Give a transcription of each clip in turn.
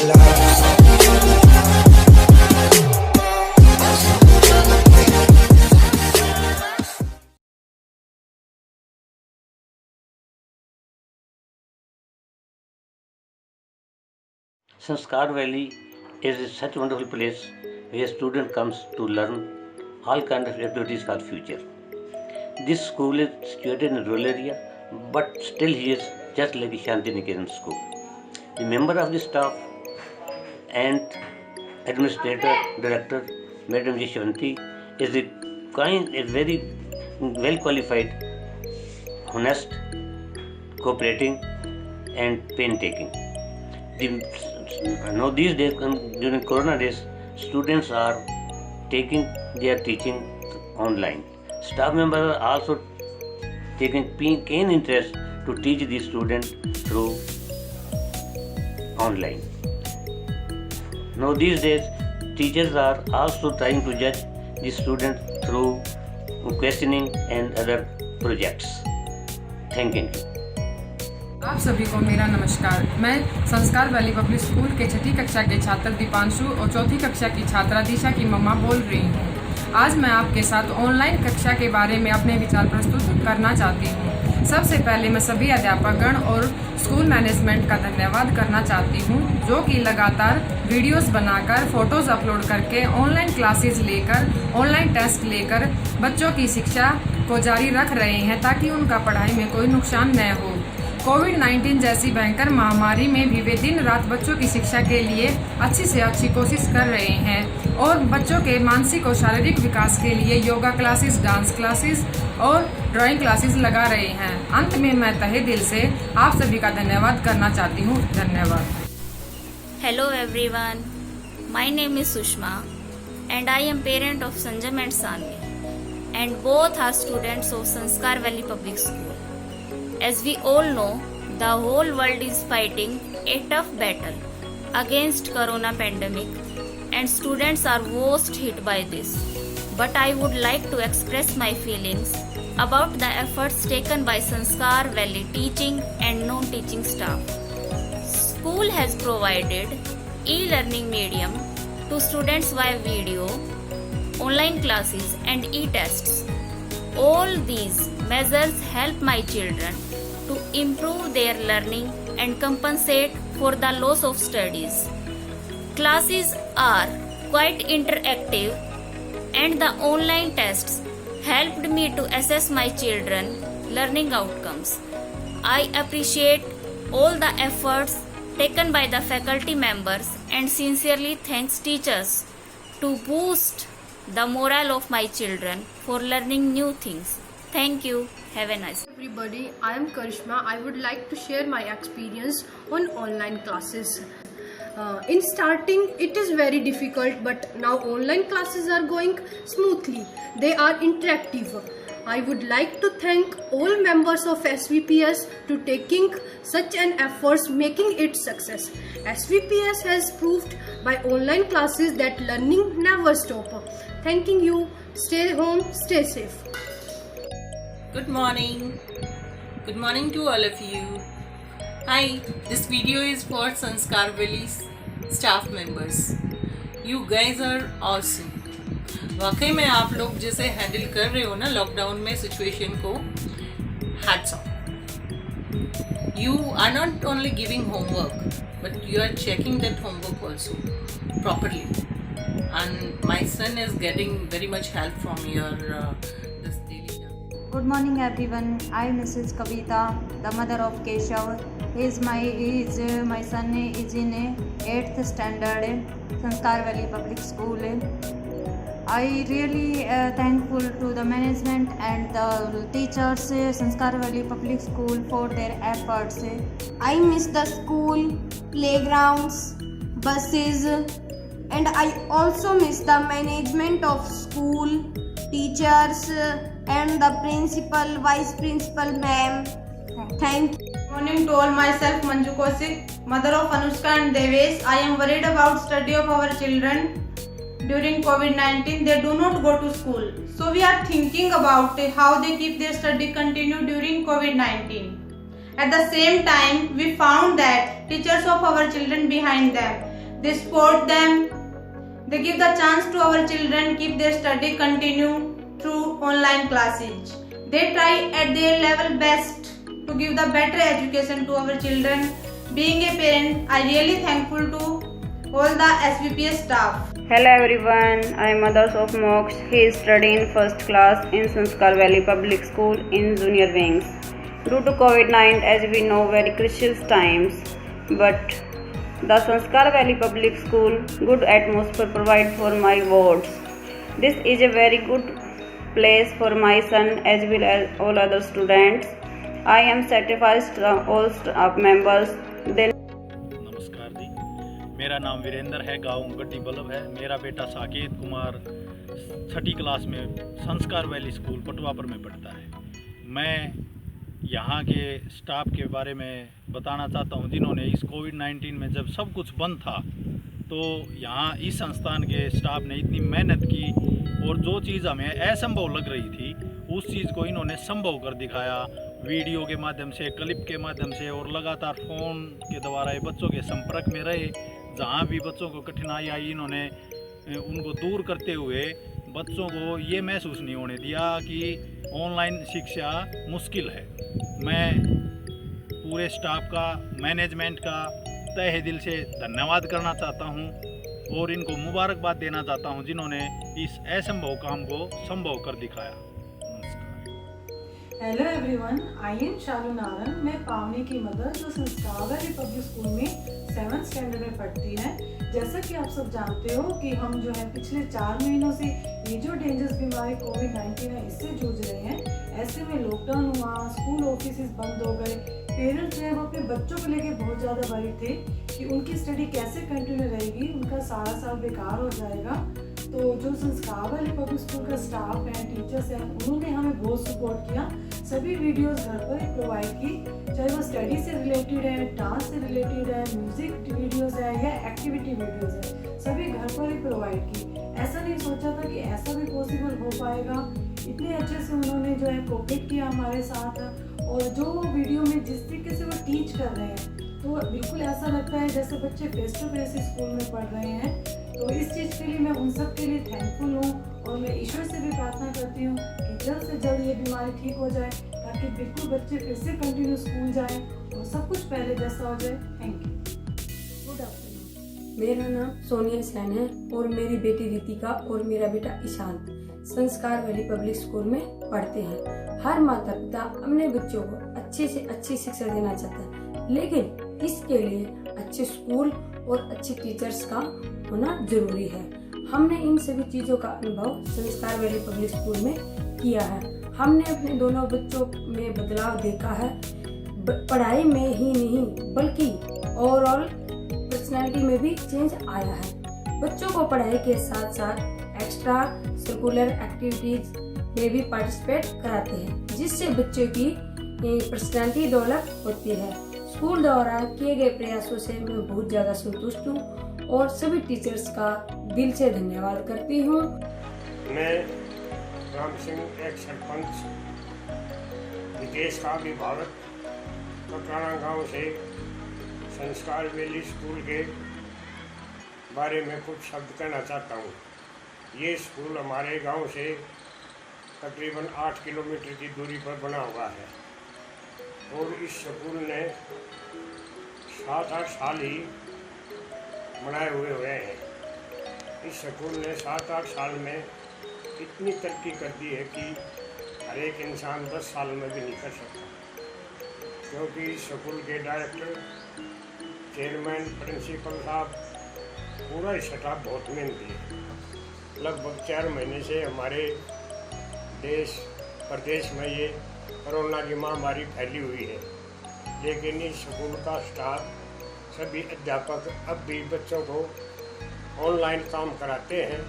lives. Sanskar Valley is such a wonderful place where student comes to learn all kinds of activities for future. This school is situated in a rural area, but still he is just like the Shanti Niketan school. The member of the staff and administrator, director, Madam Yashwanti, is very well qualified, honest, cooperating, and painstaking. Now these days, during Corona days, students are taking their teaching online. Staff members are also taking keen interest to teach the students through online. Now these days, teachers are also trying to judge the students through questioning and other projects. Thank you. आप सभी को मेरा नमस्कार। मैं संस्कार valley public school के छठी कक्षा के छात्र दीपांशु और चौथी कक्षा की छात्रा दिशा की मम्मा बोल रही हूँ। आज मैं आपके साथ ऑनलाइन कक्षा के बारे में अपने विचार प्रस्तुत करना चाहती हूँ। सबसे पहले मैं सभी अध्यापकगण और स्कूल मैनेजमेंट का धन्यवाद करना चाहती हूँ, जो कि लगातार वीडियोस बनाकर, फोटोज अपलोड करके, ऑनलाइन क्लासेस लेकर, ऑनलाइन टेस्ट लेकर बच्चों की शिक्षा को जारी रख रहे हैं ताकि उनका पढ़ाई में कोई नुकसान न हो। कोविड-19 जैसी भयंकर महामारी में भी वे दिन रात बच्चों की शिक्षा के लिए अच्छी से अच्छी कोशिश कर रहे हैं और बच्चों के मानसिक और शारीरिक विकास के लिए योगा क्लासेस, डांस क्लासेस और ड्राइंग क्लासेस लगा रहे हैं। अंत में मैं तहे दिल से आप सभी का धन्यवाद करना चाहती हूँ। धन्यवाद। Hello everyone, my name is Sushma and I am parent of Sanjam and Sanvi and both are students of Sanskar Valley Public School. As we all know, the whole world is fighting a tough battle against corona pandemic and students are worst hit by this. But I would like to express my feelings about the efforts taken by Sanskar Valley teaching and non-teaching staff. School has provided e-learning medium to students via video, online classes and e-tests. All these measures help my children to improve their learning and compensate for the loss of studies. Classes are quite interactive and the online tests helped me to assess my children's learning outcomes. I appreciate all the efforts taken by the faculty members and sincerely thanks teachers to boost the morale of my children for learning new things. Thank you. Have a nice day. Everybody, I am Karishma. I would like to share my experience on online classes. In starting, it is very difficult, but now online classes are going smoothly. They are interactive. I would like to thank all members of SVPS to taking such an efforts making it success. SVPS has proved by online classes that learning never stop. Thanking you. Stay home, stay safe. Good morning. Good morning to all of you. Hi, this video is for Sanskar Valley's staff members. You guys are awesome. वाकई में आप लोग जैसे handle कर रहे हो ना lockdown में सिचुएशन को, hats off. You are not only giving homework, but you are checking that homework also properly. And my son is getting very much help from your this daily. Good morning everyone. I am Mrs. Kavita, the mother of Keshav. My son is in 8th standard, Sanskar Valley Public School. I really thankful to the management and the teachers, Sanskar Valley Public School for their efforts. I miss the school, playgrounds, buses, and I also miss the management of school, teachers, and the principal, vice principal ma'am. Thank you. Good morning to all. Myself Manju Kaushik, mother of Anushka and Devesh. I am worried about study of our children. During COVID-19, they do not go to school. So we are thinking about how they keep their study continue during COVID-19. At the same time, we found that teachers of our children behind them. They support them. They give the chance to our children keep their study continue through online classes. They try at their level best to give the better education to our children. Being a parent, I really thankful to all the SVPS staff. Hello everyone, I am Mother of Mox. He is studying in first class in Sanskar Valley Public School in Junior Wings. Due to COVID-19, as we know, very crucial times, but the Sanskar Valley Public School good atmosphere provide for my wards. This is a very good place for my son as well as all other students. I am satisfied with all staff members. नमस्कार जी, मेरा नाम वीरेंद्र है, गांव गड्डी बल्लभ है। मेरा बेटा Saket Kumar 6ठी class में संस्कार वैली स्कूल पटवापर में पढ़ता है। मैं यहाँ के स्टाफ के बारे में बताना चाहता हूँ, जिन्होंने इस कोविड-19 में जब सब कुछ बंद था तो यहाँ इस संस्थान के स्टाफ ने इतनी मेहनत की और जो चीज़ हमें असंभव लग रही थी उस चीज़ को इन्होंने संभव कर दिखाया। वीडियो के माध्यम से, क्लिप के माध्यम से और लगातार फ़ोन के द्वारा ये बच्चों के संपर्क में रहे। जहाँ भी बच्चों को कठिनाई आई, इन्होंने उनको दूर करते हुए बच्चों को ये महसूस नहीं होने दिया कि ऑनलाइन शिक्षा मुश्किल है। मैं पूरे स्टाफ का, मैनेजमेंट का तहे दिल से धन्यवाद करना चाहता हूँ और इनको मुबारकबाद देना चाहता हूँ, जिन्होंने इस असंभव काम को संभव कर दिखाया। हेलो एवरीवन, आई एम शालू नारन। मैं पावनी की मदर जो संस्कार वैली पब्लिक स्कूल में 7th स्टैंडर्ड में पढ़ती है। जैसा कि आप सब जानते हो कि हम जो है पिछले 4 महीनों से ये जो डेंजरस बीमारी कोविड-19 है इससे जूझ रहे हैं। ऐसे में लॉकडाउन हुआ, स्कूल ऑफिस बंद हो गए। पेरेंट्स जो है वो अपने बच्चों को लेकर बहुत ज़्यादा वरी थे कि उनकी स्टडी कैसे कंटिन्यू रहेगी, उनका सारा साल बेकार हो जाएगा। तो जो संस्कार वाले पब्लिक स्कूल का स्टाफ है, टीचर्स हैं, उन्होंने हमें बहुत सपोर्ट किया। सभी वीडियोस घर पर ही प्रोवाइड की, चाहे वो स्टडी से रिलेटेड है, डांस से रिलेटेड है, म्यूजिक वीडियोस है या एक्टिविटी वीडियोस है, सभी घर पर ही प्रोवाइड की। ऐसा नहीं सोचा था कि ऐसा भी पॉसिबल हो पाएगा। इतने अच्छे से उन्होंने जो है कोऑपरेट किया हमारे साथ। और जो वीडियो में जिस तरीके से वो टीच कर रहे हैं तो बिल्कुल ऐसा लगता है जैसे बच्चे फेस टू फेस स्कूल में पढ़ रहे हैं। तो इस चीज़ के लिए मैं उन सब के लिए थैंकफुल हूँ और मैं ईश्वर से भी प्रार्थना करती हूँ कि जल्द से जल्द ये बीमारी ठीक हो जाए, ताकि बिल्कुल बच्चे फिर से कंटिन्यू स्कूल जाएं और सब कुछ पहले जैसा हो जाए। Thank you. Good afternoon. मेरा नाम सोनिया सैन है और मेरी बेटी रितिका और मेरा बेटा ईशांत संस्कार वैली पब्लिक स्कूल में पढ़ते हैं। हर माता पिता अपने बच्चों को अच्छे से अच्छी शिक्षा देना चाहता है, लेकिन इसके लिए अच्छे स्कूल और अच्छे टीचर्स का होना जरूरी है। हमने इन सभी चीज़ों का अनुभव संस्कार वैली पब्लिक स्कूल में किया है। हमने अपने दोनों बच्चों में बदलाव देखा है, पढ़ाई में ही नहीं बल्कि ओवरऑल पर्सनालिटी में भी चेंज आया है। बच्चों को पढ़ाई के साथ साथ एक्स्ट्रा सर्कुलर एक्टिविटीज में भी पार्टिसिपेट कराते हैं, जिससे बच्चों की पर्सनालिटी डेवलप होती है। स्कूल द्वारा किए गए प्रयासों से मैं बहुत ज़्यादा संतुष्ट हूँ और सभी टीचर्स का दिल से धन्यवाद करती हूँ। मैं राम सिंह, एक सरपंच, विदेश का अभिभावक, ककराना गांव से संस्कार वैली स्कूल के बारे में कुछ शब्द कहना चाहता हूँ। ये स्कूल हमारे गांव से तकरीबन 8 किलोमीटर की दूरी पर बना हुआ है और इस स्कूल ने 7-8 साल ही बनाए हुए हैं। इस स्कूल ने 7-8 साल में इतनी तरक्की कर दी है कि हर एक इंसान 10 साल में भी नहीं कर सकता, क्योंकि इस स्कूल के डायरेक्टर, चेयरमैन, प्रिंसिपल साहब, पूरा ही स्टाफ बहुत मेहनती है। लगभग 4 महीने से हमारे देश प्रदेश में ये कोरोना की महामारी फैली हुई है, लेकिन इस स्कूल का स्टाफ, सभी अध्यापक अब भी बच्चों को ऑनलाइन काम कराते हैं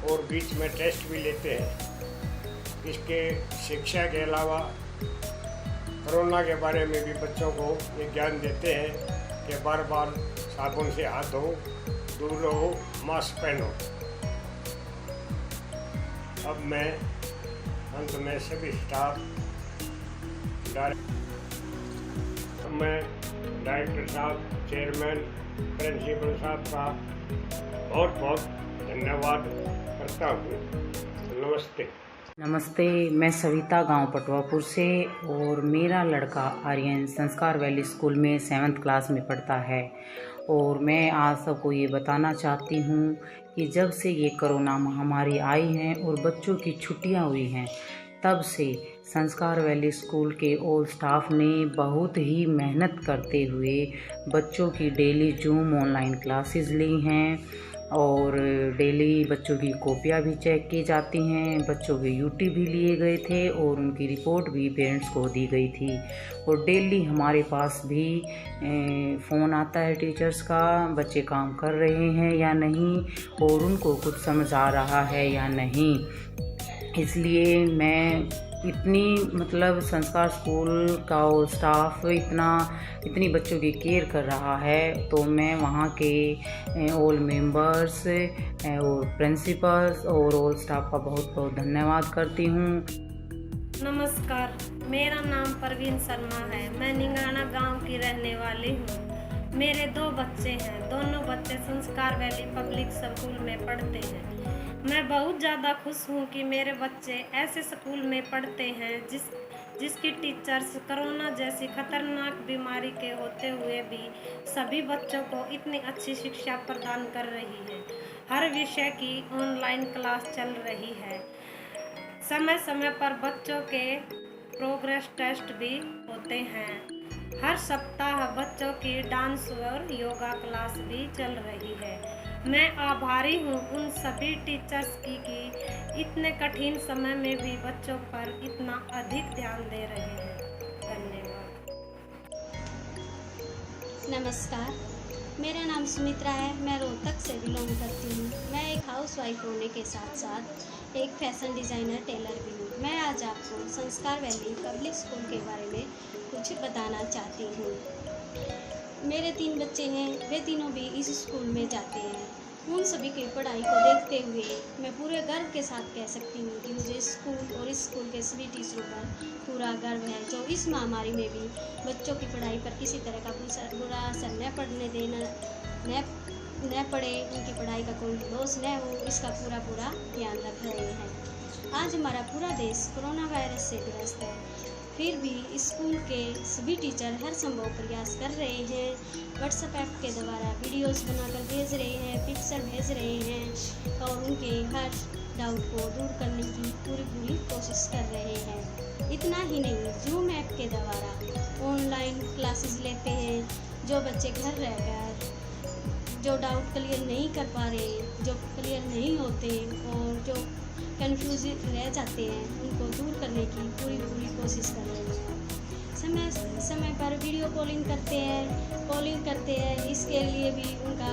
और बीच में टेस्ट भी लेते हैं। इसके शिक्षा के अलावा कोरोना के बारे में भी बच्चों को ये ज्ञान देते हैं कि बार बार साबुन से हाथ धो, दूर रहो, मास्क पहनो। अब मैं अंत में सभी स्टाफ, मैं डायरेक्टर साहब, चेयरमैन, प्रिंसिपल साहब का बहुत बहुत धन्यवाद करता हूँ। नमस्ते। नमस्ते, मैं सविता गांव पटवापुर से और मेरा लड़का आर्यन संस्कार वैली स्कूल में 7th क्लास में पढ़ता है। और मैं आज सबको ये बताना चाहती हूँ कि जब से ये कोरोना महामारी आई है और बच्चों की छुट्टियाँ हुई हैं, तब से संस्कार वैली स्कूल के ऑल स्टाफ ने बहुत ही मेहनत करते हुए बच्चों की डेली जूम ऑनलाइन क्लासेस ली हैं और डेली बच्चों की कॉपियाँ भी चेक की जाती हैं। बच्चों के यूटी भी लिए गए थे और उनकी रिपोर्ट भी पेरेंट्स को दी गई थी। और डेली हमारे पास भी फ़ोन आता है टीचर्स का, बच्चे काम कर रहे हैं या नहीं और उनको कुछ समझ आ रहा है या नहीं। इसलिए मैं संस्कार स्कूल का और स्टाफ इतनी बच्चों की केयर कर रहा है, तो मैं वहाँ के ऑल मेंबर्स और प्रिंसिपल्स और ऑल स्टाफ का बहुत बहुत धन्यवाद करती हूँ। नमस्कार, मेरा नाम परवीन शर्मा है। मैं निंगाना गांव की रहने वाली हूँ। मेरे 2 बच्चे हैं। दोनों बच्चे संस्कार वैली पब्लिक स्कूल में पढ़ते हैं। मैं बहुत ज़्यादा खुश हूँ कि मेरे बच्चे ऐसे स्कूल में पढ़ते हैं जिसकी टीचर्स कोरोना जैसी खतरनाक बीमारी के होते हुए भी सभी बच्चों को इतनी अच्छी शिक्षा प्रदान कर रही है। हर विषय की ऑनलाइन क्लास चल रही है। समय समय पर बच्चों के प्रोग्रेस टेस्ट भी होते हैं। हर सप्ताह बच्चों की डांस और योगा क्लास भी चल रही है। मैं आभारी हूँ उन सभी टीचर्स की कि इतने कठिन समय में भी बच्चों पर इतना अधिक ध्यान दे रहे हैं। धन्यवाद। नमस्कार, मेरा नाम सुमित्रा है। मैं रोहतक से बिलोंग करती हूँ। मैं एक हाउसवाइफ होने के साथ साथ एक फैशन डिज़ाइनर टेलर भी हूँ। मैं आज आपको संस्कार वैली पब्लिक स्कूल के बारे में कुछ बताना चाहती हूँ। मेरे 3 बच्चे हैं, वे तीनों भी इस स्कूल में जाते हैं। उन सभी की पढ़ाई को देखते हुए मैं पूरे गर्व के साथ कह सकती हूँ कि मुझे स्कूल और इस स्कूल के सभी टीचरों पर पूरा गर्व है, जो इस महामारी में भी बच्चों की पढ़ाई पर किसी तरह का बुरा असर न पड़ने देना न पड़े, उनकी पढ़ाई का कोई लॉस न हो, इसका पूरा ध्यान रख रहे हैं। आज हमारा पूरा देश कोरोना वायरस से ग्रस्त है, फिर भी स्कूल के सभी टीचर हर संभव प्रयास कर रहे हैं। व्हाट्सएप ऐप के द्वारा वीडियोस बनाकर भेज रहे हैं, पिक्चर भेज रहे हैं और उनके हर डाउट को दूर करने की पूरी कोशिश कर रहे हैं। इतना ही नहीं, जूम ऐप के द्वारा ऑनलाइन क्लासेस लेते हैं। जो बच्चे घर रहकर जो डाउट क्लियर नहीं कर पा रहे, जो क्लियर नहीं होते और जो कन्फ्यूज रह जाते हैं, उनको दूर करने की पूरी कोशिश कर रहे हैं। समय पर वीडियो कॉलिंग करते हैं। इसके लिए भी उनका